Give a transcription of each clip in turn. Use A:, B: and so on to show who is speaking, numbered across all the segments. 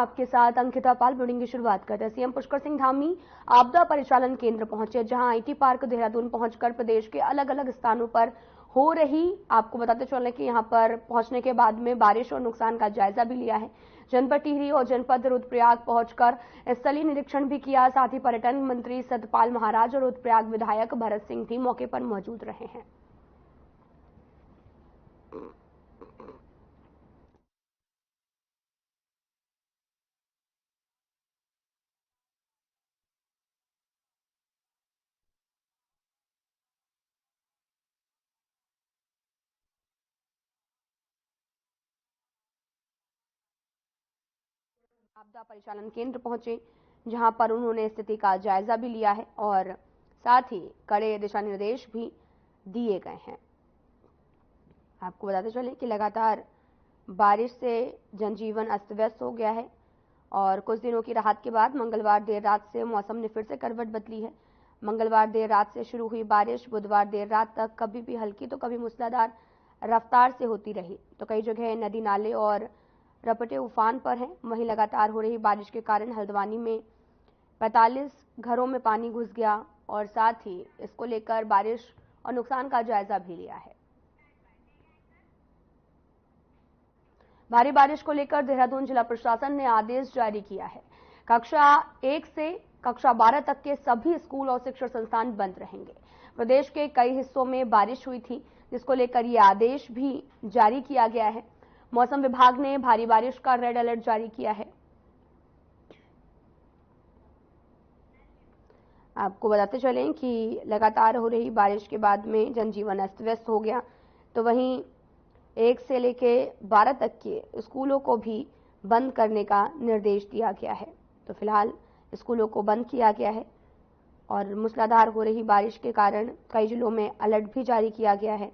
A: आपके साथ अंकिता पाल। बुलेटिन की शुरुआत करते हैं। सीएम पुष्कर सिंह धामी आपदा परिचालन केंद्र पहुंचे, जहां आईटी पार्क देहरादून पहुंचकर प्रदेश के अलग अलग स्थानों पर हो रही, आपको बताते चलें कि यहां पर पहुंचने के बाद में बारिश और नुकसान का जायजा भी लिया है। जनपद टिहरी और जनपद रुद्रप्रयाग पहुंचकर स्थलीय निरीक्षण भी किया। साथ ही पर्यटन मंत्री सतपाल महाराज और रुद्रप्रयाग विधायक भरत सिंह भी मौके पर मौजूद रहे हैं। आपदा परिचालन केंद्र पहुंचे, जहां पर उन्होंने स्थिति का जायजा भी लिया है और साथ ही कड़े दिशा निर्देश भी दिए गए हैं। आपको बताते चलें कि लगातार बारिश से जनजीवन अस्त व्यस्त हो गया है और कुछ दिनों की राहत के बाद मंगलवार देर रात से मौसम ने फिर से करवट बदली है। मंगलवार देर रात से शुरू हुई बारिश बुधवार देर रात तक कभी भी हल्की तो कभी मूसलाधार रफ्तार से होती रही, तो कई जगह नदी नाले और रपटे उफान पर हैं। वहीं लगातार हो रही बारिश के कारण हल्द्वानी में 45 घरों में पानी घुस गया और साथ ही इसको लेकर बारिश और नुकसान का जायजा भी लिया है। भारी बारिश को लेकर देहरादून जिला प्रशासन ने आदेश जारी किया है। कक्षा 1 से कक्षा 12 तक के सभी स्कूल और शिक्षण संस्थान बंद रहेंगे। प्रदेश के कई हिस्सों में बारिश हुई थी, जिसको लेकर यह आदेश भी जारी किया गया है। मौसम विभाग ने भारी बारिश का रेड अलर्ट जारी किया है। आपको बताते चलें कि लगातार हो रही बारिश के बाद में जनजीवन अस्त व्यस्त हो गया, तो वहीं 1 से लेके 12 तक के स्कूलों को भी बंद करने का निर्देश दिया गया है। तो फिलहाल स्कूलों को बंद किया गया है और मूसलाधार हो रही बारिश के कारण कई जिलों में अलर्ट भी जारी किया गया है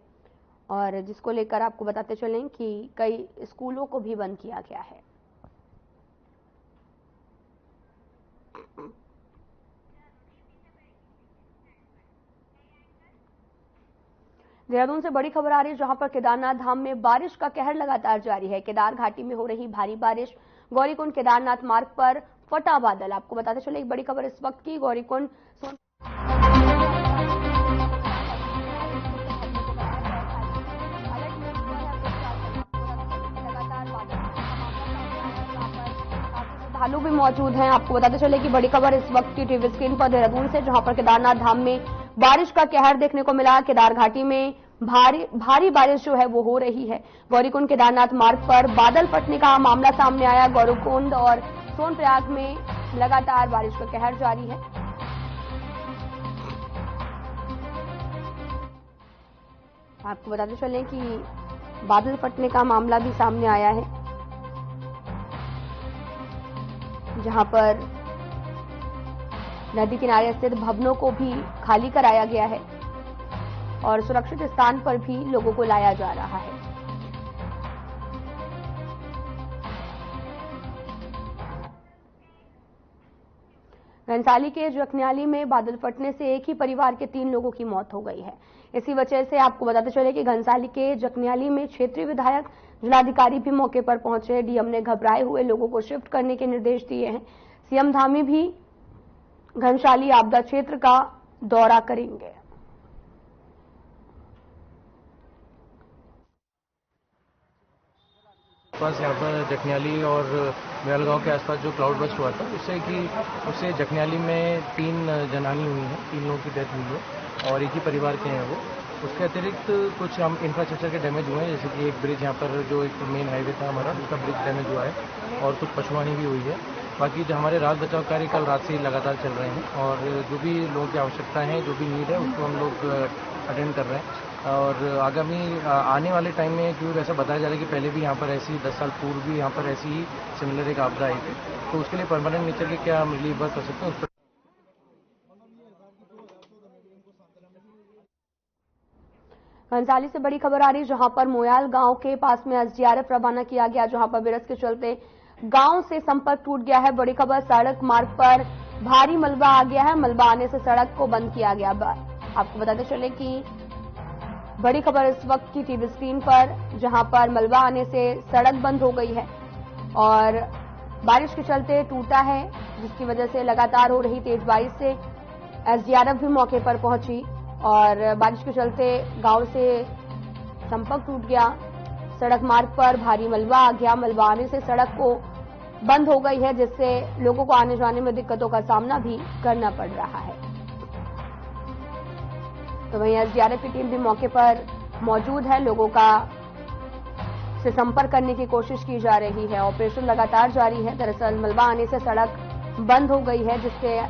A: और जिसको लेकर आपको बताते चलें कि कई स्कूलों को भी बंद किया गया है। देहरादून से बड़ी खबर आ रही है, जहां पर केदारनाथ धाम में बारिश का कहर लगातार जारी है। केदार घाटी में हो रही भारी बारिश, गौरीकुंड केदारनाथ मार्ग पर फटा बादल। आपको बताते चले एक बड़ी खबर इस वक्त की, गौरीकुंड श्रद्धालु भी मौजूद हैं। आपको बताते चले कि बड़ी खबर इस वक्त की टीवी स्क्रीन पर देहरादून से, जहां पर केदारनाथ धाम में बारिश का कहर देखने को मिला। केदार घाटी में भारी बारिश जो है वो हो रही है। गौरीकुंड केदारनाथ मार्ग पर बादल फटने का मामला सामने आया। गौरीकुंड और सोनप्रयाग में लगातार बारिश का कहर जारी है। आपको बताते चलें कि बादल फटने का मामला भी सामने आया है, जहां पर नदी किनारे स्थित भवनों को भी खाली कराया गया है और सुरक्षित स्थान पर भी लोगों को लाया जा रहा है। घनसाली के जखन्याली में बादल फटने से एक ही परिवार के 3 लोगों की मौत हो गई है। इसी वजह से आपको बताते चले कि घनसाली के जखन्याली में क्षेत्रीय विधायक, जिलाधिकारी भी मौके पर पहुंचे। डीएम ने घबराए हुए लोगों को शिफ्ट करने के निर्देश दिए हैं। सीएम धामी भी घनसाली आपदा क्षेत्र का दौरा करेंगे।
B: पास यहाँ पर जखन्याली और मेलगांव के आसपास जो क्लाउड बस्ट हुआ था, उससे जखन्याली में 3 जनानी हुई हैं, 3 लोगों की डेथ हुई है और एक ही परिवार के हैं वो। उसके अतिरिक्त कुछ हम इंफ्रास्ट्रक्चर के डैमेज हुए हैं, जैसे कि एक ब्रिज यहाँ पर जो एक मेन हाईवे था हमारा, उसका ब्रिज डैमेज हुआ है और कुछ पशुहानि भी हुई है। बाकी जो हमारे राहत बचाव कार्य कल रात से ही लगातार चल रहे हैं और जो भी लोगों की आवश्यकताएं हैं, जो भी नीड है, उसको हम लोग अटेंड कर रहे हैं। और आगामी आने वाले टाइम में, क्योंकि ऐसा बताया जा रहा है कि पहले भी यहाँ पर ऐसी 10 साल पूर्व भी यहाँ पर ऐसी ही सिमिलर एक आपदा आई थी, तो उसके लिए परमानेंट नेचर के क्या हम रिलीफ वर्क कर सकते हैं उस पर।
A: घनसाली से बड़ी खबर आ रही है, जहां पर मोयाल गांव के पास में एसडीआरएफ रवाना किया गया, जहां पर बारिश के चलते गांव से संपर्क टूट गया है। बड़ी खबर, सड़क मार्ग पर भारी मलबा आ गया है। मलबा आने से सड़क को बंद किया गया। आपको बताते चले कि बड़ी खबर इस वक्त की टीवी स्क्रीन पर, जहां पर मलबा आने से सड़क बंद हो गई है और बारिश के चलते टूटा है, जिसकी वजह से लगातार हो रही तेज बारिश से एसडीआरएफ भी मौके पर पहुंची और बारिश के चलते गांव से संपर्क टूट गया। सड़क मार्ग पर भारी मलबा आ गया। मलबा आने से सड़क को बंद हो गई है, जिससे लोगों को आने जाने में दिक्कतों का सामना भी करना पड़ रहा है। तो वहीं एसडीआरएफ की टीम भी मौके पर मौजूद है। लोगों का से संपर्क करने की कोशिश की जा रही है। ऑपरेशन लगातार जारी है। दरअसल मलबा आने से सड़क बंद हो गई है, जिससे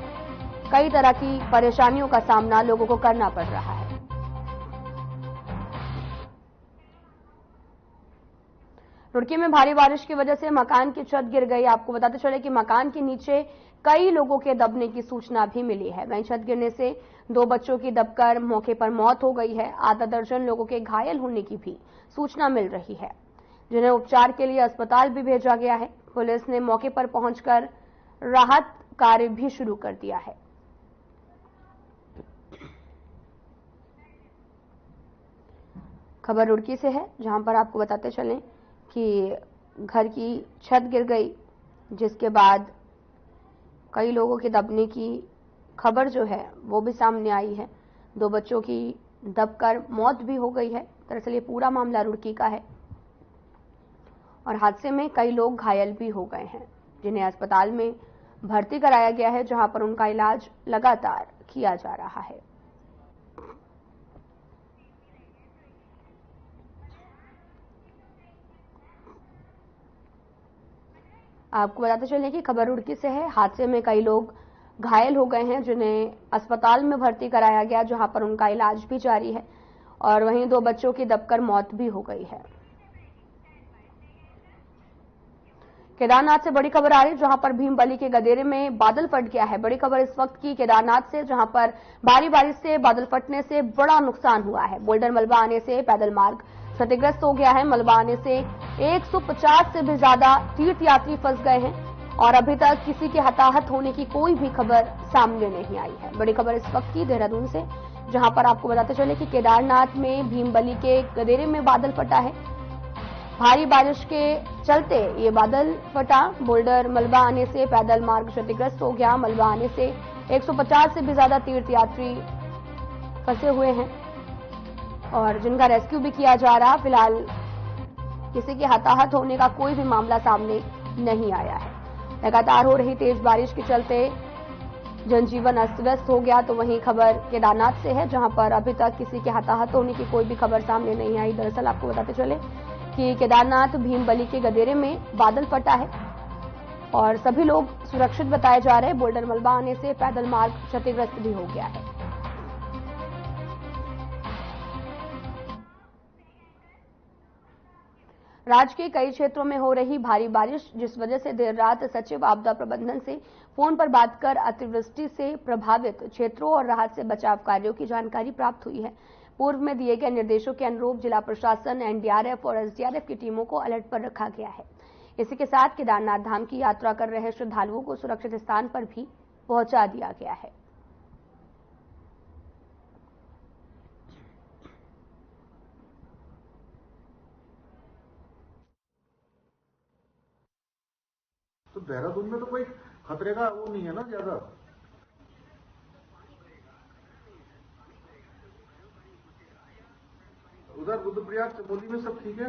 A: कई तरह की परेशानियों का सामना लोगों को करना पड़ रहा है। रुड़की में भारी बारिश की वजह से मकान की छत गिर गई। आपको बताते चले कि मकान के नीचे कई लोगों के दबने की सूचना भी मिली है। वहीं छत गिरने से 2 बच्चों की दबकर मौके पर मौत हो गई है। आधा दर्जन लोगों के घायल होने की भी सूचना मिल रही है, जिन्हें उपचार के लिए अस्पताल भी भेजा गया है। पुलिस ने मौके पर पहुंचकर राहत कार्य भी शुरू कर दिया है। खबर रुड़की से है, जहां पर आपको बताते चलें कि घर की छत गिर गई, जिसके बाद कई लोगों के दबने की खबर जो है वो भी सामने आई है। 2 बच्चों की दबकर मौत भी हो गई है। दरअसल ये पूरा मामला रुड़की का है और हादसे में कई लोग घायल भी हो गए हैं, जिन्हें अस्पताल में भर्ती कराया गया है, जहां पर उनका इलाज लगातार किया जा रहा है। आपको बताते चलें कि खबर रुड़की से है। हादसे में कई लोग घायल हो गए हैं, जिन्हें अस्पताल में भर्ती कराया गया, जहां पर उनका इलाज भी जारी है और वहीं 2 बच्चों की दबकर मौत भी हो गई है। केदारनाथ से बड़ी खबर आ रही है, जहां पर भीमबली के गदेरे में बादल फट गया है। बड़ी खबर इस वक्त की केदारनाथ से, जहां पर भारी बारिश से बादल फटने से बड़ा नुकसान हुआ है। बोल्डर मलबा आने से पैदल मार्ग क्षतिग्रस्त हो गया है। मलबा आने से 150 से भी ज्यादा तीर्थयात्री फंस गए हैं और अभी तक किसी के हताहत होने की कोई भी खबर सामने नहीं आई है। बड़ी खबर इस वक्त की देहरादून से, जहां पर आपको बताते चले कि केदारनाथ में भीमबली के गदेरे में बादल फटा है। भारी बारिश के चलते ये बादल फटा। बोल्डर मलबा आने से पैदल मार्ग क्षतिग्रस्त हो गया। मलबा आने से 150 से भी ज्यादा तीर्थयात्री फंसे हुए हैं और जिनका रेस्क्यू भी किया जा रहा। फिलहाल किसी के हताहत होने का कोई भी मामला सामने नहीं आया है। लगातार हो रही तेज बारिश के चलते जनजीवन अस्त व्यस्त हो गया। तो वहीं खबर केदारनाथ से है, जहां पर अभी तक किसी के हताहत होने की कोई भी खबर सामने नहीं आई। दरअसल आपको बताते चले कि केदारनाथ भीमबली के गदेरे में बादल फटा है और सभी लोग सुरक्षित बताए जा रहे हैं। बोल्डर मलबा आने से पैदल मार्ग क्षतिग्रस्त भी हो गया है। राज्य के कई क्षेत्रों में हो रही भारी बारिश, जिस वजह से देर रात सचिव आपदा प्रबंधन से फोन पर बात कर अतिवृष्टि से प्रभावित क्षेत्रों और राहत से बचाव कार्यों की जानकारी प्राप्त हुई है। पूर्व में दिए गए निर्देशों के अनुरूप जिला प्रशासन, एनडीआरएफ और एसडीआरएफ की टीमों को अलर्ट पर रखा गया है। इसी के साथ केदारनाथ धाम की यात्रा कर रहे श्रद्धालुओं को सुरक्षित स्थान पर भी पहुंचा दिया गया है।
C: तो देहरादून में तो कोई खतरे का वो नहीं है ना ज्यादा। उधर रुद्रप्रयाग चमोली में सब ठीक है।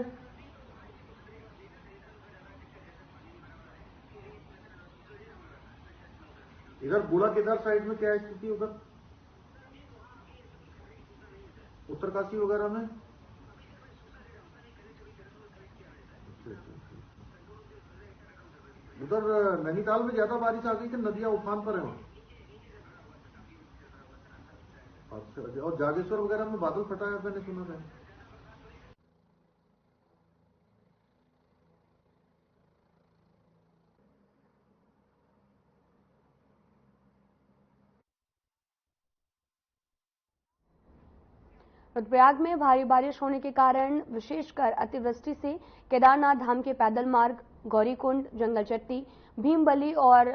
C: इधर बूढ़ा केदार साइड में क्या स्थिति, उधर उत्तरकाशी वगैरह में? उधर नैनीताल में ज्यादा बारिश आ गई कि नदियां उफान पर हैं? अच्छा, और जागेश्वर वगैरह में बादल फटा है, मैंने सुना है।
A: रुद्रप्रयाग में भारी बारिश होने के कारण विशेषकर अतिवृष्टि से केदारनाथ धाम के पैदल मार्ग, गौरीकुंड, जंगलचट्टी, भीमबली और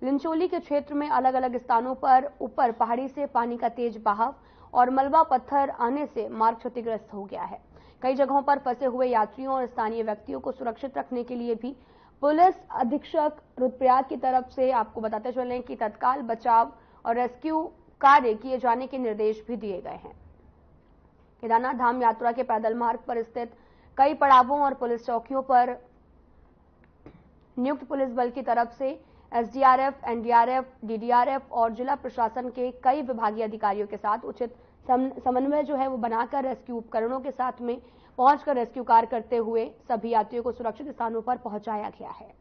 A: लिंचोली के क्षेत्र में अलग अलग स्थानों पर ऊपर पहाड़ी से पानी का तेज बहाव और मलबा पत्थर आने से मार्ग क्षतिग्रस्त हो गया है। कई जगहों पर फंसे हुए यात्रियों और स्थानीय व्यक्तियों को सुरक्षित रखने के लिए भी पुलिस अधीक्षक रुद्रप्रयाग की तरफ से आपको बताते चलें कि तत्काल बचाव और रेस्क्यू कार्य किए जाने के निर्देश भी दिए गए हैं। केदारनाथ धाम यात्रा के पैदल मार्ग पर स्थित कई पड़ावों और पुलिस चौकियों पर नियुक्त पुलिस बल की तरफ से एसडीआरएफ, एनडीआरएफ, डीडीआरएफ और जिला प्रशासन के कई विभागीय अधिकारियों के साथ उचित समन्वय जो है वो बनाकर रेस्क्यू उपकरणों के साथ में पहुंचकर रेस्क्यू कार्य करते हुए सभी यात्रियों को सुरक्षित स्थानों पर पहुंचाया गया है।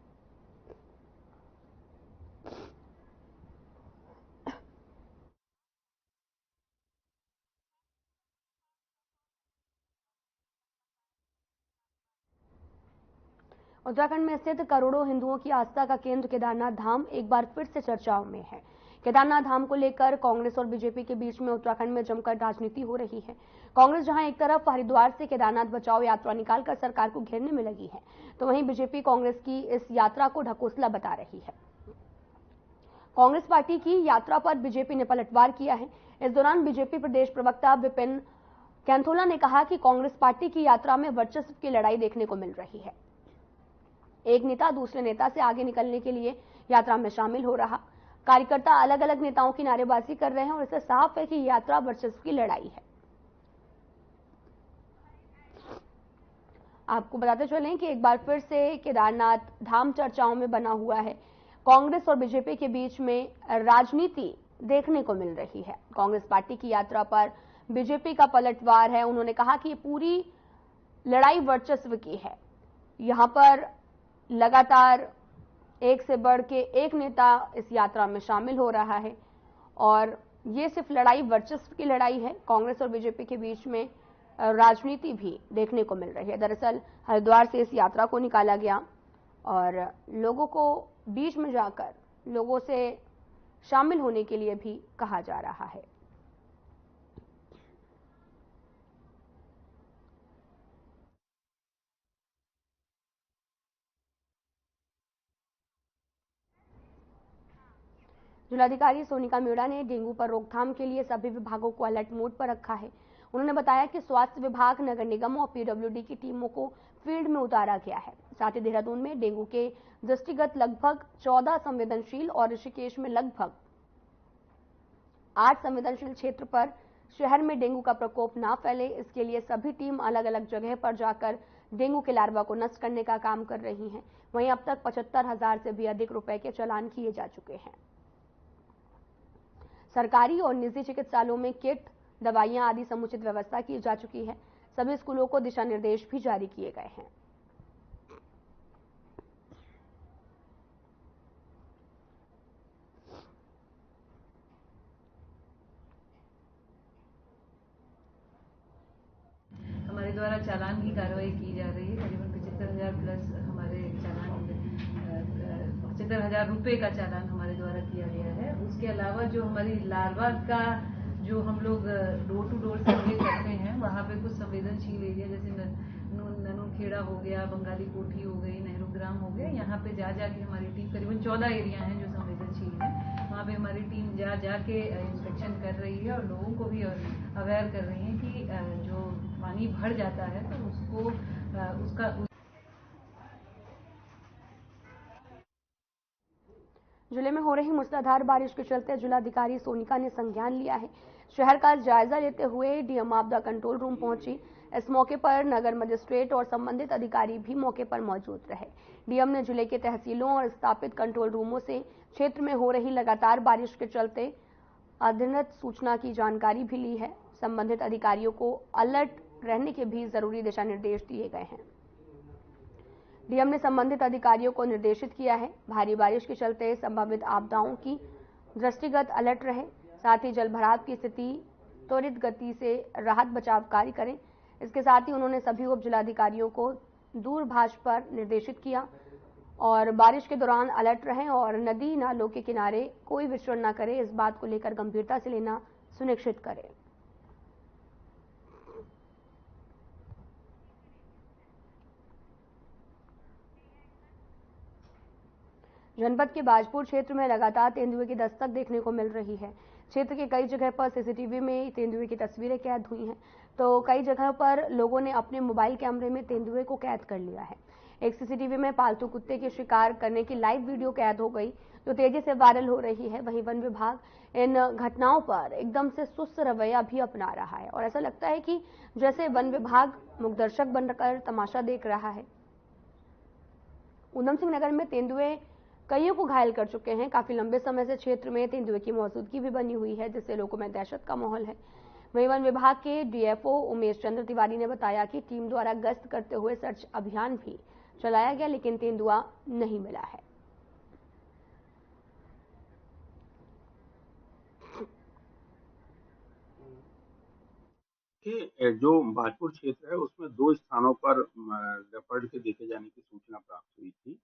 A: उत्तराखंड में स्थित करोड़ों हिंदुओं की आस्था का केंद्र केदारनाथ धाम एक बार फिर से चर्चाओं में है। केदारनाथ धाम को लेकर कांग्रेस और बीजेपी के बीच में उत्तराखंड में जमकर राजनीति हो रही है। कांग्रेस जहां एक तरफ हरिद्वार से केदारनाथ बचाओ यात्रा निकालकर सरकार को घेरने में लगी है, तो वहीं बीजेपी कांग्रेस की इस यात्रा को ढकोसला बता रही है। कांग्रेस पार्टी की यात्रा पर बीजेपी ने पलटवार किया है। इस दौरान बीजेपी प्रदेश प्रवक्ता विपिन कैंथोला ने कहा कि कांग्रेस पार्टी की यात्रा में वर्चस्व की लड़ाई देखने को मिल रही है। एक नेता दूसरे नेता से आगे निकलने के लिए यात्रा में शामिल हो रहा। कार्यकर्ता अलग अलग नेताओं की नारेबाजी कर रहे हैं और इससे साफ है कि यात्रा वर्चस्व की लड़ाई है। आपको बताते चलें कि एक बार फिर से केदारनाथ धाम चर्चाओं में बना हुआ है। कांग्रेस और बीजेपी के बीच में राजनीति देखने को मिल रही है। कांग्रेस पार्टी की यात्रा पर बीजेपी का पलटवार है। उन्होंने कहा कि ये पूरी लड़ाई वर्चस्व की है। यहां पर लगातार एक से बढ़ के एक नेता इस यात्रा में शामिल हो रहा है और ये सिर्फ लड़ाई वर्चस्व की लड़ाई है। कांग्रेस और बीजेपी के बीच में राजनीति भी देखने को मिल रही है। दरअसल हरिद्वार से इस यात्रा को निकाला गया और लोगों को बीच में जाकर लोगों से शामिल होने के लिए भी कहा जा रहा है। जिलाधिकारी सोनिका मीणा ने डेंगू पर रोकथाम के लिए सभी विभागों को अलर्ट मोड पर रखा है। उन्होंने बताया कि स्वास्थ्य विभाग, नगर निगम और पीडब्ल्यूडी की टीमों को फील्ड में उतारा गया है। साथ ही देहरादून में डेंगू के दृष्टिगत लगभग 14 संवेदनशील और ऋषिकेश में लगभग 8 संवेदनशील क्षेत्र पर शहर में डेंगू का प्रकोप ना फैले, इसके लिए सभी टीम अलग अलग जगह पर जाकर डेंगू के लार्वा को नष्ट करने का काम कर रही हैं। वहीं अब तक 75,000 से भी अधिक रुपए के चालान किए जा चुके हैं। सरकारी और निजी चिकित्सालयों में किट, दवाइयां आदि समुचित व्यवस्था की जा चुकी है। सभी स्कूलों को दिशा निर्देश भी जारी किए गए हैं।
D: हमारे द्वारा चालान की कार्रवाई की जा रही है। करीबन 75,000 प्लस हमारे चालान, 75,000 रुपए का चालान हमारे द्वारा किया गया है। उसके अलावा जो हमारी लार्वा का जो हम लोग डोर टू डोर सर्वे करते हैं, वहाँ पे कुछ संवेदनशील एरिया जैसे ननूखेड़ा हो गया, बंगाली कोठी हो गई, नेहरू ग्राम हो गया, यहाँ पे जा जाके हमारी टीम, करीबन 14 एरिया हैं जो संवेदनशील हैं, वहाँ पे हमारी टीम जा जाके इंस्पेक्शन कर रही है और लोगों को भी अवेयर कर रही है कि जो पानी भर जाता है तो उसको
A: जिले में हो रही मूसलाधार बारिश के चलते जिलाधिकारी सोनिका ने संज्ञान लिया है। शहर का जायजा लेते हुए डीएम आपदा कंट्रोल रूम पहुंची। इस मौके पर नगर मजिस्ट्रेट और संबंधित अधिकारी भी मौके पर मौजूद रहे। डीएम ने जिले के तहसीलों और स्थापित कंट्रोल रूमों से क्षेत्र में हो रही लगातार बारिश के चलते अद्यतन सूचना की जानकारी भी ली है। संबंधित अधिकारियों को अलर्ट रहने के भी जरूरी दिशा निर्देश दिए गए हैं। डीएम ने संबंधित अधिकारियों को निर्देशित किया है, भारी बारिश के चलते संभावित आपदाओं की दृष्टिगत अलर्ट रहे, साथ ही जलभराव की स्थिति त्वरित गति से राहत बचाव कार्य करें। इसके साथ ही उन्होंने सभी उप जिलाधिकारियों को दूरभाष पर निर्देशित किया और बारिश के दौरान अलर्ट रहें और नदी नालों के किनारे कोई विचरण न करे, इस बात को लेकर गंभीरता से लेना सुनिश्चित करें। जनपद के बाजपुर क्षेत्र में लगातार तेंदुए की दस्तक देखने को मिल रही है। क्षेत्र के कई जगह पर सीसीटीवी में तेंदुए की तस्वीरें कैद हुई हैं, तो कई जगह पर लोगों ने अपने मोबाइल कैमरे में तेंदुए को कैद कर लिया है। एक सीसीटीवी में पालतू कुत्ते की शिकार करने की लाइव वीडियो कैद हो गई, जो तेजी से वायरल हो रही है। वहीं वन विभाग इन घटनाओं पर एकदम से सुस्त रवैया भी अपना रहा है और ऐसा लगता है कि जैसे वन विभाग मूकदर्शक बनकर तमाशा देख रहा है। ऊधम सिंह नगर में तेंदुए कईयों को घायल कर चुके हैं। काफी लंबे समय से क्षेत्र में तेंदुए की मौजूदगी भी बनी हुई है, जिससे लोगों में दहशत का माहौल है। वहीं वन विभाग के डीएफओ उमेश चंद्र तिवारी ने बताया कि टीम द्वारा गश्त करते हुए सर्च अभियान भी चलाया गया, लेकिन तेंदुआ नहीं मिला है।
E: कि जो भाजपुर क्षेत्र है उसमें 2 स्थानों पर लेपर्ड के देखे जाने की सूचना प्राप्त हुई थी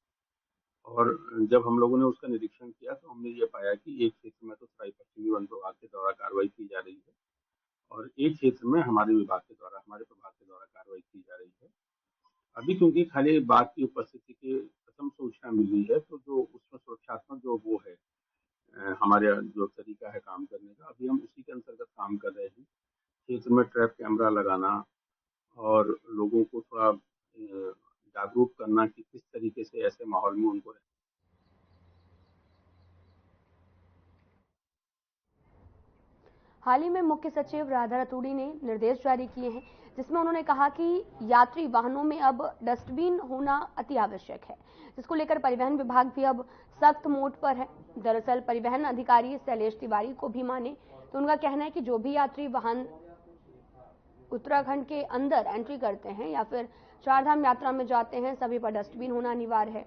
E: और जब हम लोगों ने उसका निरीक्षण किया तो हमने ये पाया कि एक क्षेत्र में तो सराय पश्चिमी वन विभाग के द्वारा कार्रवाई की जा रही है और एक क्षेत्र में हमारे प्रभाग के द्वारा कार्रवाई की जा रही है। अभी क्योंकि खाली बाघ की उपस्थिति की प्रथम सूचना मिली है तो जो उसमें सुरक्षात्मक जो वो है हमारे जो तरीका है काम करने का, अभी हम उसी के अंतर्गत काम कर रहे हैं। क्षेत्र में ट्रैप कैमरा लगाना और लोगों को थोड़ा जागरूक करना कि किस तरीके से ऐसे माहौल में उनको
A: हाल ही में मुख्य सचिव राधा रतूड़ी ने निर्देश जारी किए हैं, जिसमें उन्होंने कहा कि यात्री वाहनों में अब डस्टबिन होना अति आवश्यक है, जिसको लेकर परिवहन विभाग भी अब सख्त मोड पर है। दरअसल परिवहन अधिकारी शैलेश तिवारी को भी माने तो उनका कहना है कि जो भी यात्री वाहन उत्तराखंड के अंदर एंट्री करते हैं या फिर चारधाम यात्रा में जाते हैं, सभी पर डस्टबिन होना अनिवार्य है।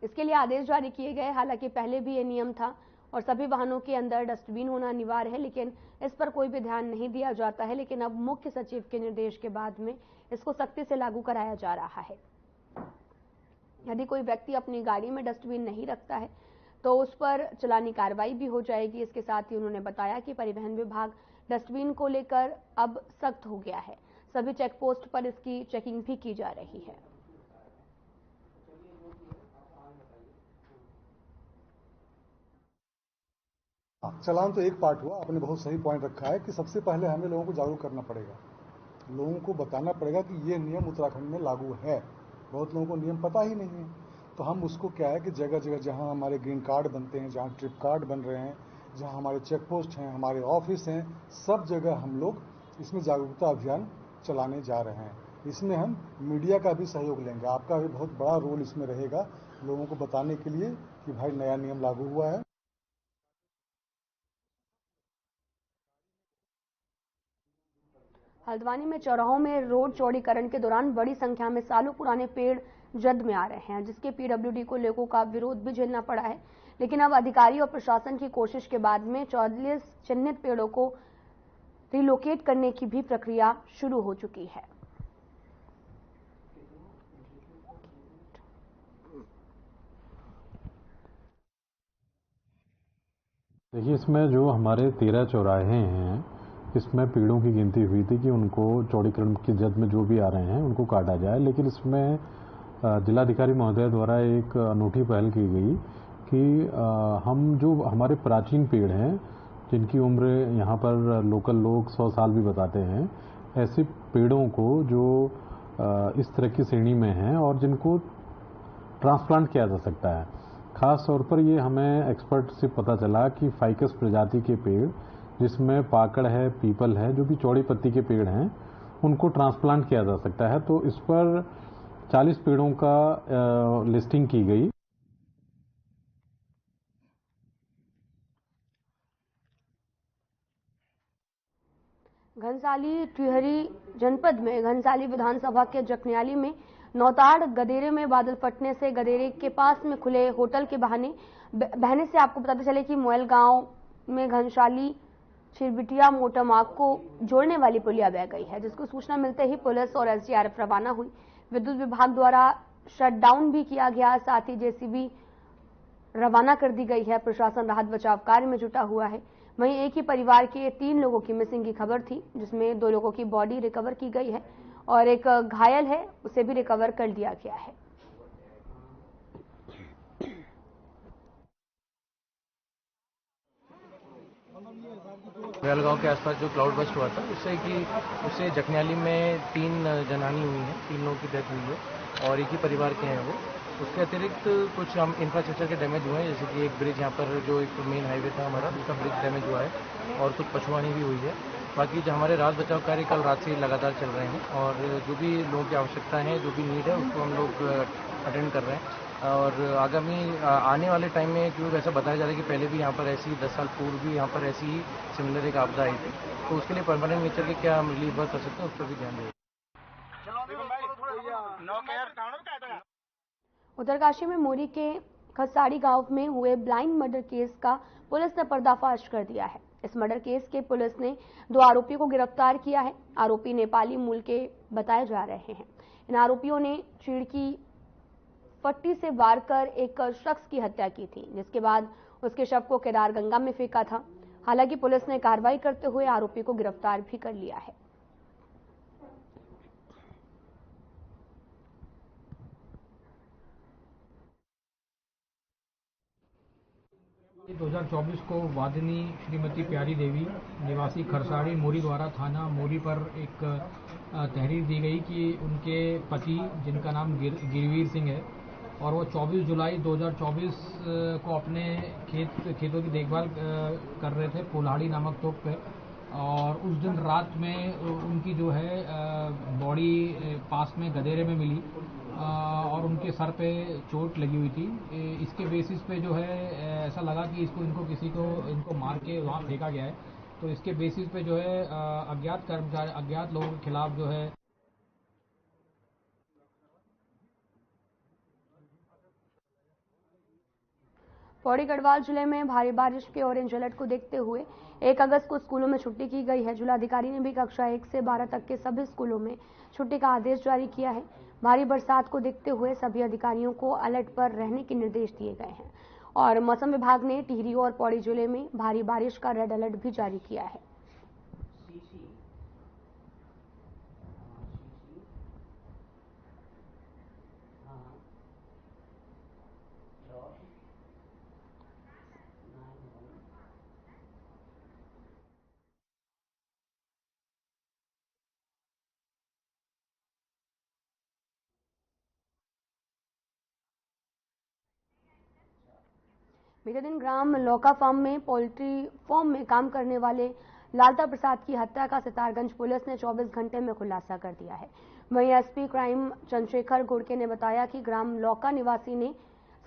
A: इसके लिए आदेश जारी किए गए। हालांकि पहले भी ये नियम था और सभी वाहनों के अंदर डस्टबिन होना अनिवार्य है, लेकिन इस पर कोई भी ध्यान नहीं दिया जाता है। लेकिन अब मुख्य सचिव के निर्देश के बाद में इसको सख्ती से लागू कराया जा रहा है। यदि कोई व्यक्ति अपनी गाड़ी में डस्टबिन नहीं रखता है तो उस पर चलानी कार्रवाई भी हो जाएगी। इसके साथ ही उन्होंने बताया कि परिवहन विभाग डस्टबिन को लेकर अब सख्त हो गया है। सभी चेक पोस्ट पर इसकी चेकिंग भी की जा रही है।
F: चलान तो एक पार्ट हुआ, आपने बहुत सही पॉइंट रखा है कि सबसे पहले हमें लोगों को जागरूक करना पड़ेगा, लोगों को बताना पड़ेगा कि ये नियम उत्तराखंड में लागू है। बहुत लोगों को नियम पता ही नहीं है, तो हम उसको क्या है कि जगह जगह जहां हमारे ग्रीन कार्ड बनते हैं, जहां ट्रिप कार्ड बन रहे हैं, जहां हमारे चेक पोस्ट हैं, हमारे ऑफिस हैं, सब जगह हम लोग इसमें जागरूकता अभियान चलाने जा रहे हैं। इसमें हम मीडिया का भी सहयोग लेंगे, आपका भी बहुत बड़ा रोल इसमें रहेगा लोगों को बताने के लिए कि भाई नया नियम लागू हुआ है।
A: हल्द्वानी में चौराहों में रोड चौड़ीकरण के दौरान बड़ी संख्या में सालों पुराने पेड़ जद में आ रहे हैं, जिसके पीडब्ल्यूडी को लोगों का विरोध भी झेलना पड़ा है। लेकिन अब अधिकारी और प्रशासन की कोशिश के बाद में 44 चिन्हित पेड़ों को रिलोकेट करने की भी प्रक्रिया शुरू हो चुकी है।
G: देखिए, इसमें जो हमारे 13 चौराहे हैं, इसमें पेड़ों की गिनती हुई थी कि उनको चौड़ीकरण की जद में जो भी आ रहे हैं उनको काटा जाए। लेकिन इसमें जिलाधिकारी महोदय द्वारा एक अनूठी पहल की गई कि हम जो हमारे प्राचीन पेड़ हैं जिनकी उम्र यहाँ पर लोकल लोग 100 साल भी बताते हैं, ऐसे पेड़ों को जो इस तरह की श्रेणी में हैं और जिनको ट्रांसप्लांट किया जा सकता है। खास तौर पर ये हमें एक्सपर्ट से पता चला कि फाइकस प्रजाति के पेड़ जिसमें पाकड़ है, पीपल है, जो भी चौड़ी पत्ती के पेड़ हैं, उनको ट्रांसप्लांट किया जा सकता है। तो इस पर 40 पेड़ों का लिस्टिंग की गई।
A: घनसाली टिहरी जनपद में घनसाली विधानसभा के जखनियाली में नौताड़ गदेरे में बादल फटने से गदेरे के पास में खुले होटल के बहने से आपको बताते चले कि मोयल गांव में घनसाली छिरबिटिया मोटरमार्ग को जोड़ने वाली पुलिया बह गई है, जिसको सूचना मिलते ही पुलिस और एसडीआरएफ रवाना हुई। विद्युत विभाग द्वारा शटडाउन भी किया गया, साथ ही जेसीबी रवाना कर दी गई है। प्रशासन राहत बचाव कार्य में जुटा हुआ है। वहीं एक ही परिवार के 3 लोगों की मिसिंग की खबर थी, जिसमें 2 लोगों की बॉडी रिकवर की गई है और एक घायल है, उसे भी रिकवर कर लिया गया है।
B: बेलगांव के आसपास जो क्लाउड बस्ट हुआ था उससे जखनियाली में 3 जनहानि हुई है, 3 लोगों की डेथ हुई है और एक ही परिवार के हैं वो। उसके अतिरिक्त कुछ हम इंफ्रास्ट्रक्चर के डैमेज हुए हैं, जैसे कि एक ब्रिज यहाँ पर जो एक मेन हाईवे था हमारा, उसका ब्रिज डैमेज हुआ है और कुछ पशुहानि भी हुई है। बाकी जो हमारे राहत बचाव कार्य कल रात से लगातार चल रहे हैं और जो भी लोगों की आवश्यकता है, जो भी नीड है, उसको हम लोग अटेंड कर रहे हैं। और आगामी आने वाले टाइम में, क्योंकि ऐसा बताया जा रहा है कि पहले भी यहाँ पर ऐसी 10 साल पूर्व भी यहाँ पर ऐसी ही सिमिलर एक आपदा आई थी, तो उसके लिए परमानेंट नेचर के क्या हम रिलीफ वर्क कर सकते हैं, उस पर भी ध्यान दें।
A: उत्तरकाशी में मोरी के खसाड़ी गांव में हुए ब्लाइंड मर्डर केस का पुलिस ने पर्दाफाश कर दिया है। इस मर्डर केस के पुलिस ने 2 आरोपियों को गिरफ्तार किया है। आरोपी नेपाली मूल के बताए जा रहे हैं। इन आरोपियों ने चीड़ की फट्टी से वार कर एक शख्स की हत्या की थी, जिसके बाद उसके शव को केदार गंगा में फेंका था। हालांकि पुलिस ने कार्रवाई करते हुए आरोपी को गिरफ्तार भी कर लिया है।
H: 2024 को वादिनी श्रीमती प्यारी देवी निवासी खरसाड़ी मोरी द्वारा थाना मोरी पर एक तहरीर दी गई कि उनके पति, जिनका नाम गिरवीर सिंह है, और वो 24 जुलाई 2024 को अपने खेतों की देखभाल कर रहे थे पुल्हाड़ी नामक तोप पे, और उस दिन रात में उनकी जो है बॉडी पास में गदेरे में मिली और उनके सर पे चोट लगी हुई थी। इसके बेसिस पे जो है ऐसा लगा कि इनको मार के वहाँ फेंका गया है, तो इसके बेसिस पे जो है अज्ञात लोगों के खिलाफ जो है
A: पौड़ी गढ़वाल जिले में भारी बारिश के ऑरेंज अलर्ट को देखते हुए 1 अगस्त को स्कूलों में छुट्टी की गई है। जिलाधिकारी ने भी कक्षा 1 से 12 तक के सभी स्कूलों में छुट्टी का आदेश जारी किया है। भारी बरसात को देखते हुए सभी अधिकारियों को अलर्ट पर रहने के निर्देश दिए गए हैं और मौसम विभाग ने टिहरी और पौड़ी जिले में भारी बारिश का रेड अलर्ट भी जारी किया है। बीते दिन ग्राम लौका फार्म में पोल्ट्री फार्म में काम करने वाले लालता प्रसाद की हत्या का सितारगंज पुलिस ने 24 घंटे में खुलासा कर दिया है। वहीं एसपी क्राइम चंद्रशेखर घुड़के ने बताया कि ग्राम लौका निवासी ने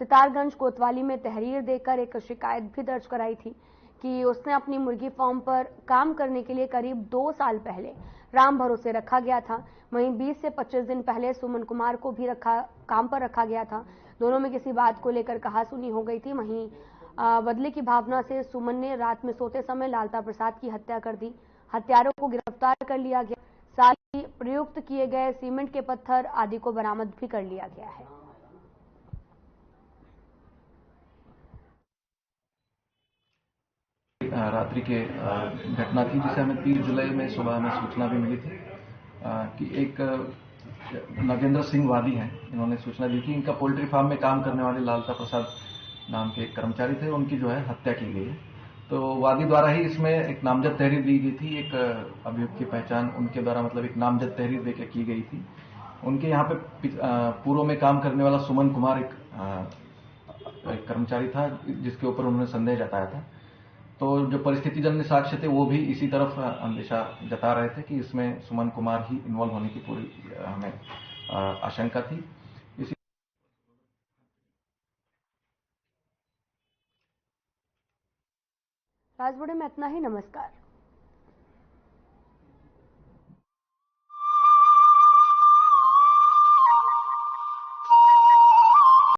A: सितारगंज कोतवाली में तहरीर देकर एक शिकायत भी दर्ज कराई थी कि उसने अपनी मुर्गी फार्म पर काम करने के लिए करीब 2 साल पहले राम भरोसे रखा गया था। वहीं 20 से 25 दिन पहले सुमन कुमार को भी काम पर रखा गया था। दोनों में किसी बात को लेकर कहासुनी हो गई थी। वहीं बदले की भावना से सुमन ने रात में सोते समय लालता प्रसाद की हत्या कर दी। हत्यारों को गिरफ्तार कर लिया गया। साथ ही प्रयुक्त किए गए सीमेंट के पत्थर आदि को बरामद भी कर लिया गया है।
I: रात्रि के घटना थी, जिसे हमें 30 जुलाई में सुबह हमें सूचना भी मिली थी कि एक नागेंद्र सिंह वादी हैं, इन्होंने सूचना दी कि इनका पोल्ट्री फार्म में काम करने वाले लालता प्रसाद नाम के एक कर्मचारी थे, उनकी जो है हत्या की गई है। तो वादी द्वारा ही इसमें एक नामजद तहरीर दी गई थी। एक अभियुक्त की पहचान उनके द्वारा मतलब एक नामजद तहरीर देकर की गई थी। उनके यहाँ पे पूर्व में काम करने वाला सुमन कुमार एक कर्मचारी था, जिसके ऊपर उन्होंने संदेह जताया था। तो जो परिस्थितिजन्य साक्ष्य थे वो भी इसी तरफ अंदेशा जता रहे थे कि इसमें सुमन कुमार ही इन्वॉल्व होने की पूरी हमें आशंका थी।
A: राजबुड़े में इतना ही। नमस्कार।